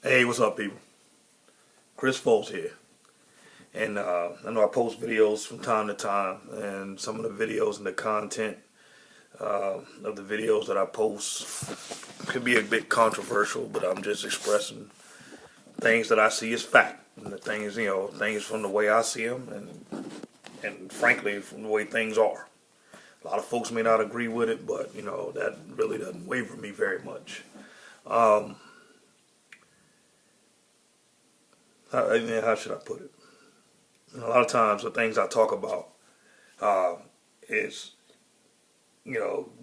Hey, what's up, people? Chris Foles here. And I know I post videos from time to time, and some of the videos and the content of the videos that I post could be a bit controversial, but I'm just expressing things that I see as fact. And the things, things from the way I see them, and frankly, from the way things are. A lot of folks may not agree with it, but, that really doesn't waver me very much. How should I put it? A lot of times the things I talk about is,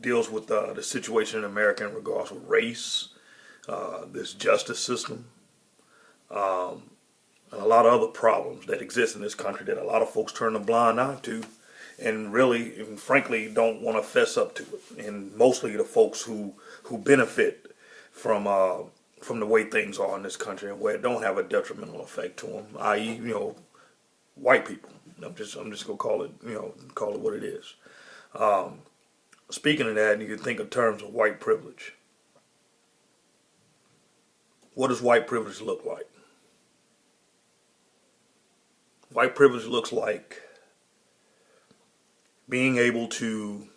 deals with the situation in America in regards with race, this justice system, and a lot of other problems that exist in this country that a lot of folks turn a blind eye to and really, and frankly, don't want to fess up to it. And mostly the folks who benefit from the way things are in this country and where it don't have a detrimental effect to them, i.e., white people. I'm just gonna call it, call it what it is. Speaking of that, you can think in terms of white privilege. What does white privilege look like? White privilege looks like being able to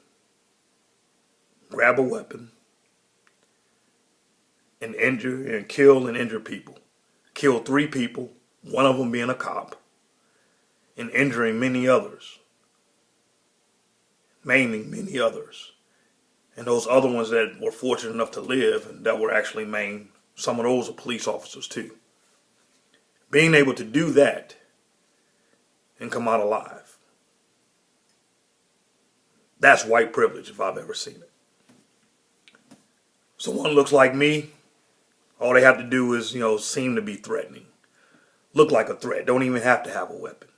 grab a weapon and injure and kill and injure people. Kill 3 people, one of them being a cop, and injuring many others, maiming many others. And those other ones that were fortunate enough to live and that were actually maimed, some of those are police officers too. Being able to do that and come out alive. That's white privilege if I've ever seen it. Someone looks like me, all they have to do is, seem to be threatening. Look like a threat. Don't even have to have a weapon.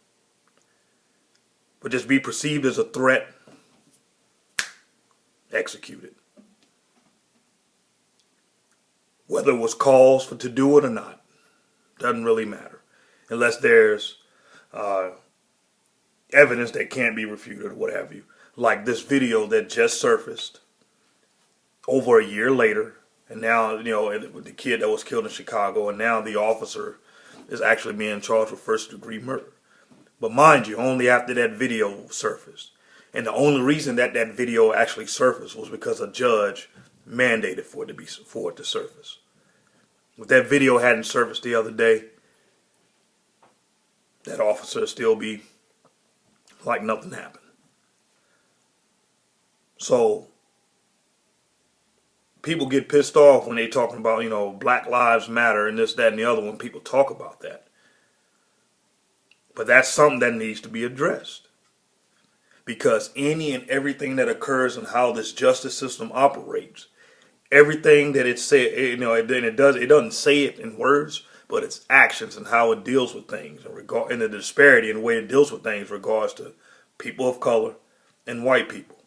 But just be perceived as a threat, execute it. Whether it was cause to do it or not, doesn't really matter. Unless there's evidence that can't be refuted or what have you. Like this video that just surfaced over a year later. And now, the kid that was killed in Chicago, and now the officer is actually being charged with first-degree murder. But mind you, only after that video surfaced. And the only reason that video actually surfaced was because a judge mandated for it to surface. If that video hadn't surfaced the other day, that officer would still be like nothing happened. So people get pissed off when they talking about, Black Lives Matter and this, that, and the other when people talk about that. But that's something that needs to be addressed. Because any and everything that occurs and how this justice system operates, everything that it says, it doesn't say it in words, but its actions and how it deals with things and the disparity in the way it deals with things in regards to people of color and white people.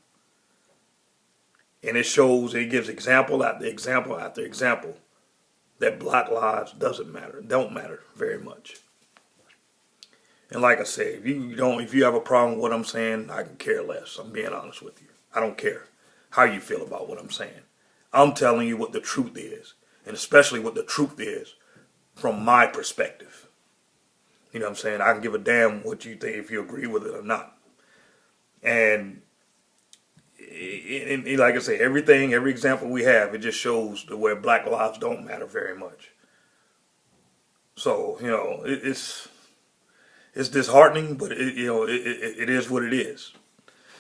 And it gives example after example after example that black lives don't matter very much. And like I said, if you have a problem with what I'm saying, I can care less. I'm being honest with you. I don't care how you feel about what I'm saying. I'm telling you what the truth is, and especially what the truth is from my perspective. You know what I'm saying? I can give a damn what you think, if you agree with it or not. And like I say, every example we have, it just shows where black lives don't matter very much. So, it's disheartening, but it is what it is.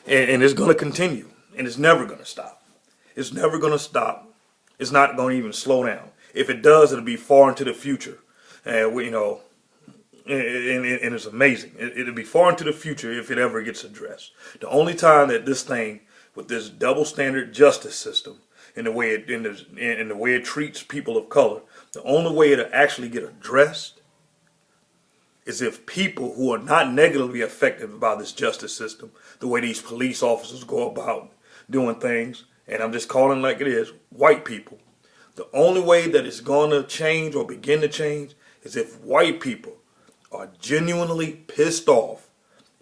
And it's going to continue, and it's never going to stop. It's never going to stop. It's not going to even slow down. If it does, it'll be far into the future. And it's amazing. It'll be far into the future if it ever gets addressed. The only time that this thing, with this double standard justice system, and the way it treats people of color, the only way it'll actually get addressed is if people who are not negatively affected by this justice system, the way these police officers go about doing things, and I'm just calling it like it is, white people. The only way that it's going to change or begin to change is if white people are genuinely pissed off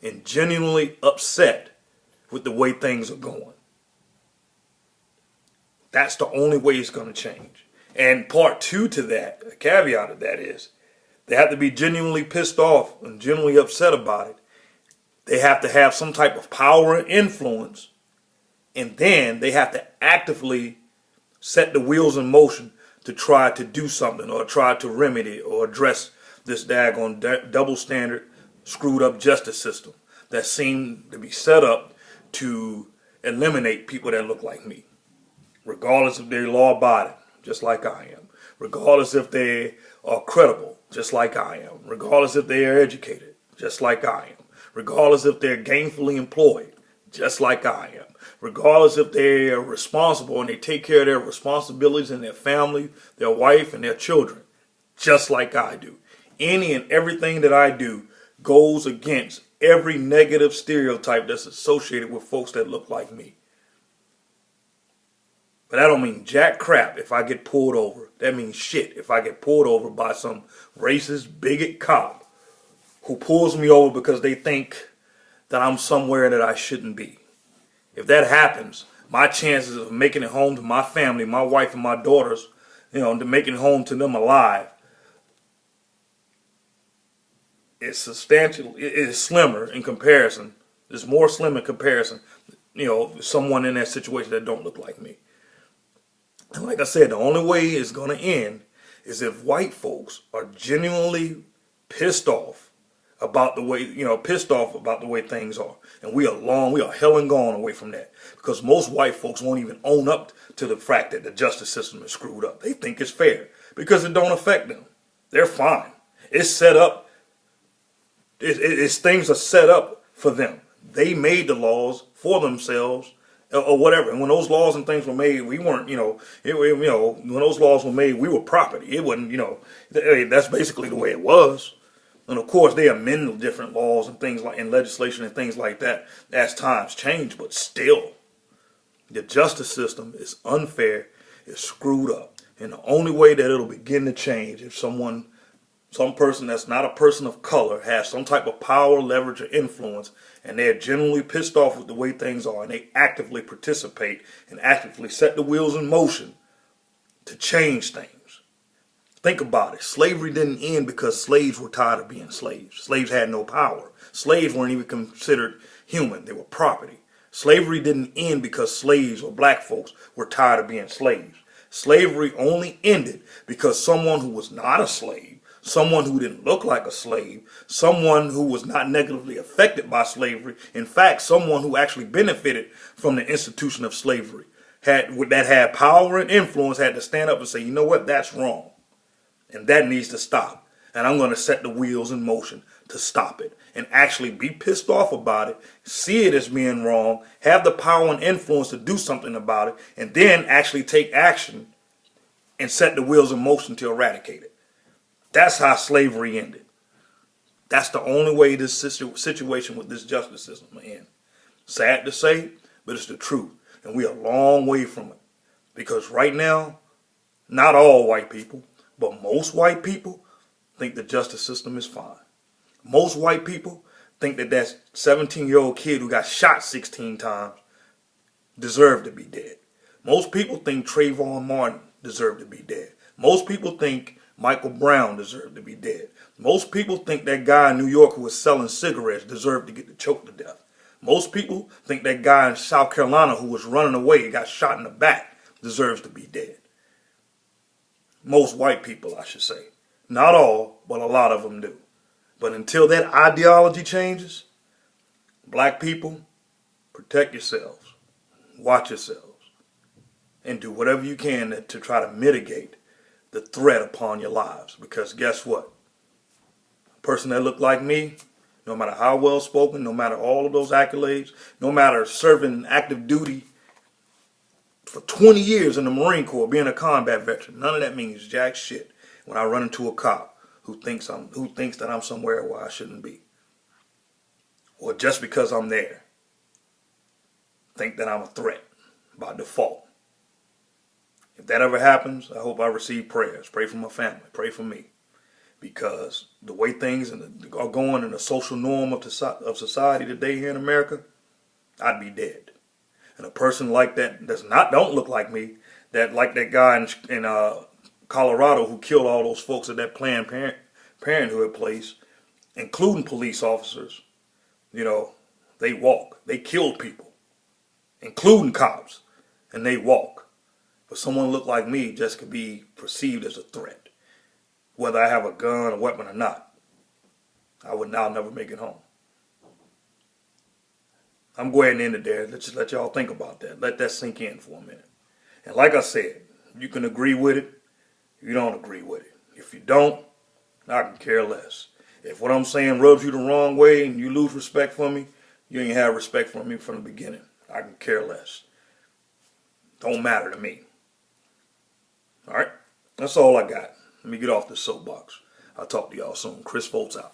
and genuinely upset with the way things are going. That's the only way it's going to change. And part two to that, a caveat of that is, they have to be genuinely pissed off and genuinely upset about it. They have to have some type of power and influence. And then they have to actively set the wheels in motion to try to do something or try to remedy or address this daggone double standard, screwed up justice system that seemed to be set up to eliminate people that look like me, regardless if they're law-abiding, just like I am, regardless if they are credible, just like I am, regardless if they are educated, just like I am, regardless if they're gainfully employed, just like I am, regardless if they are responsible and they take care of their responsibilities and their family, their wife, and their children, just like I do. Any and everything that I do goes against every negative stereotype that's associated with folks that look like me. But that don't mean jack crap if I get pulled over. That means shit if I get pulled over by some racist, bigot cop who pulls me over because they think that I'm somewhere that I shouldn't be. If that happens, my chances of making it home to my family, my wife and my daughters, to making it home to them alive, is substantial. It is slimmer in comparison. It's more slim in comparison, someone in that situation that don't look like me. And like I said, the only way it's going to end is if white folks are genuinely pissed off about the way, things are. And we are hell and gone away from that. Because most white folks won't even own up to the fact that the justice system is screwed up. They think it's fair because it don't affect them. They're fine. It's set up. Things are set up for them. They made the laws for themselves or whatever. And when those laws and things were made, we weren't, when those laws were made, we were property. It wasn't, that's basically the way it was. And of course, they amend different laws and things like in legislation and things like that as times change. But still, the justice system is unfair, it's screwed up. And the only way that it'll begin to change if some person that's not a person of color has some type of power, leverage, or influence, and they're genuinely pissed off with the way things are, and they actively participate and actively set the wheels in motion to change things. Think about it. Slavery didn't end because slaves were tired of being slaves. Slaves had no power. Slaves weren't even considered human. They were property. Slavery didn't end because slaves or black folks were tired of being slaves. Slavery only ended because someone who was not a slave, someone who didn't look like a slave, someone who was not negatively affected by slavery, in fact, someone who actually benefited from the institution of slavery, that had power and influence, had to stand up and say, you know what, that's wrong. And that needs to stop. And I'm going to set the wheels in motion to stop it. And actually be pissed off about it, see it as being wrong, have the power and influence to do something about it, and then actually take action and set the wheels in motion to eradicate it. That's how slavery ended. That's the only way this situation with this justice system will end. Sad to say, but it's the truth. And we are a long way from it. Because right now, not all white people, but most white people think the justice system is fine. Most white people think that 17-year-old kid who got shot 16 times deserved to be dead. Most people think Trayvon Martin deserved to be dead. Most people think Michael Brown deserved to be dead. Most people think that guy in New York who was selling cigarettes deserved to get choked to death. Most people think that guy in South Carolina who was running away and got shot in the back deserves to be dead. Most white people, I should say. Not all, but a lot of them do. But until that ideology changes, black people, protect yourselves, watch yourselves, and do whatever you can to try to mitigate the threat upon your lives. Because guess what? A person that looked like me, no matter how well spoken, no matter all of those accolades, no matter serving active duty for 20 years in the Marine Corps, being a combat veteran, none of that means jack shit when I run into a cop who thinks that I'm somewhere where I shouldn't be. Or just because I'm there, think that I'm a threat by default. If that ever happens, I hope I receive prayers. Pray for my family. Pray for me. Because the way things are going in the social norm of society today here in America, I'd be dead. And a person like that don't look like me, that like that guy in Colorado who killed all those folks at that Planned Parenthood place, including police officers, you know, they walk. They killed people, including cops, and they walk. But someone look like me just could be perceived as a threat, whether I have a gun, a weapon or not. I'll never make it home. I'm going to end it there. Let's just let y'all think about that. Let that sink in for a minute. And like I said, you can agree with it. You don't agree with it. If you don't, I can care less. If what I'm saying rubs you the wrong way and you lose respect for me, you ain't have respect for me from the beginning. I can care less. Don't matter to me. All right? That's all I got. Let me get off this soapbox. I'll talk to y'all soon. Chris Foltz out.